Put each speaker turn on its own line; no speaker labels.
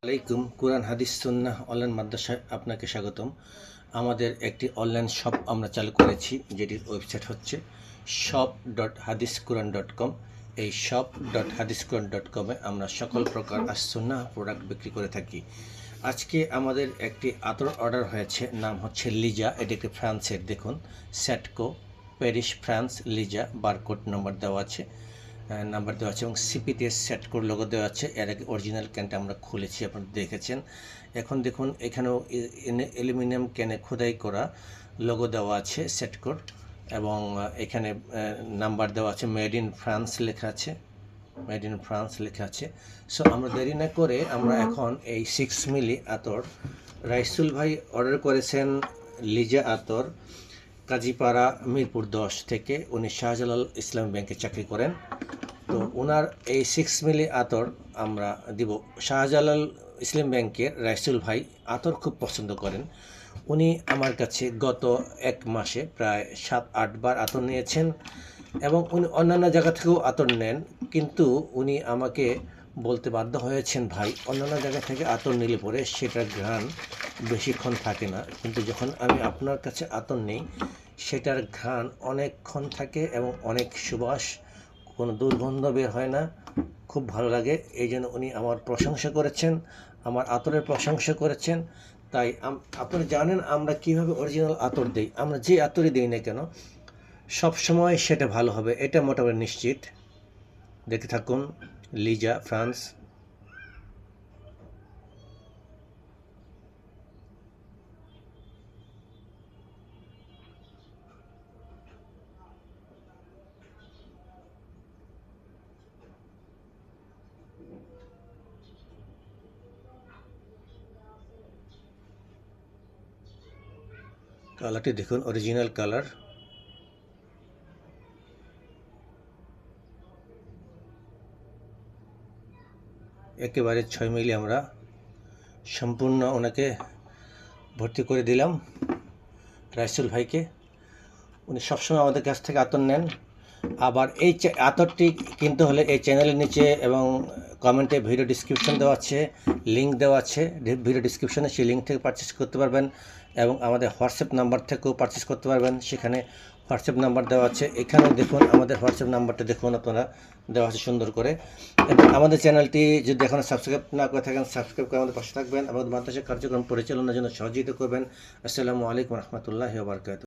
আলাইকুম কুরআন হাদিস সুন্নাহ অনলাইন মাদ্রাসায় আপনাকে স্বাগতম। আমাদের একটি অনলাইন শপ আমরা চালু করেছি, যেটির ওয়েবসাইট হচ্ছে shop.hadisquran.com। এই shop.hadisquran.com-এ আমরা সকল প্রকার সুন্নাহ প্রোডাক্ট বিক্রি করে থাকি। আজকে আমাদের একটি আতর অর্ডার হয়েছে, নাম হচ্ছে লিজা। এটি একটি ফ্রান্সের, দেখুন স্যাটকো প্যারিস ফ্রান্স লিজা, বারকোড নাম্বার দেওয়া আছে এবং সিপিটিএস সেট করে লোগো দেওয়া আছে। এর আগে অরিজিনাল ক্যানটা আমরা খুলেছি, আপনারা দেখেছেন। এখন দেখুন এখানেও অ্যালুমিনিয়াম ক্যানে খোদাই করা লোগো দেওয়া আছে সেট কোড, এবং এখানে নাম্বার দেওয়া আছে, মেড ইন ফ্রান্স লেখা আছে, মেড ইন ফ্রান্স লেখা আছে। সো আমরা দেরি না করে আমরা এখন এই 6 মিলি আতর, রাইসুল ভাই অর্ডার করেছেন লিজা আতর কাজীপাড়া মিরপুর 10 থেকে। উনি শাহজালাল ইসলামী ব্যাংকে চাকরি করেন। তো ওনার এই 6 মিলি আতর আমরা দিব। শাহজালাল ইসলাম ব্যাংকের রাইসুল ভাই আতর খুব পছন্দ করেন। উনি আমার কাছে গত 1 মাসে প্রায় 7-8 বার আতর নিয়েছেন, এবং উনি অন্যান্য জায়গা থেকেও আতর নেন, কিন্তু উনি আমাকে বলতে বাধ্য হয়েছেন, ভাই অন্যান্য জায়গা থেকে আতর নিলে পরে সেটার ঘ্রাণ বেশিক্ষণ থাকে না, কিন্তু যখন আমি আপনার কাছে আতর নিই সেটার ঘ্রাণ অনেকক্ষণ থাকে এবং অনেক সুবাস, কোনো দুর্গন্ধ বের হয় না, খুব ভালো লাগে। এই জন্য উনি আমার প্রশংসা করেছেন, আমার আতরের প্রশংসা করেছেন। তাই আপনারা জানেন আমরা কিভাবে অরিজিনাল আতর দিই। আমরা যে আতরই দিই না কেন সব সময় সেটা ভালো হবে, এটা মোটামুটি নিশ্চিত। দেখতে থাকুন লিজা ফ্রান্স। কালারটি দেখুন, অরিজিনাল কালার। একেবারে 6 মিলি আমরা সম্পূর্ণ ওনাকে ভর্তি করে দিলাম, রাইসুল ভাইকে। উনি সবসময় আমাদের কাছ থেকে আতর নেন। আবার এই আতরটি কিনতে হলে এই চ্যানেলের নিচে এবং কমেন্টে ভিডিও ডিসক্রিপশন দেওয়া আছে, লিঙ্ক দেওয়া আছে। ভিডিও ডিসক্রিপশনে সেই লিঙ্ক থেকে পারচেস করতে পারবেন, এবং আমাদের হোয়াটসঅ্যাপ নাম্বার থেকেও পারচেস করতে পারবেন। সেখানে হোয়াটসঅ্যাপ নাম্বার দেওয়া আছে, এখানেও দেখুন আমাদের হোয়াটসঅ্যাপ নাম্বারটা দেখুন আপনারা, দেওয়া আছে সুন্দর করে। এবং আমাদের চ্যানেলটি যদি এখনও সাবস্ক্রাইব না করে থাকেন, সাবস্ক্রাইব করে আমাদের পাশে থাকবেন, আমাদের মাদ্রাসা কার্যক্রম পরিচালনার জন্য সহযোগিতা করবেন। আসসালামু আলাইকুম রহমতুল্লাহি ওয়া বারাকাতুহু।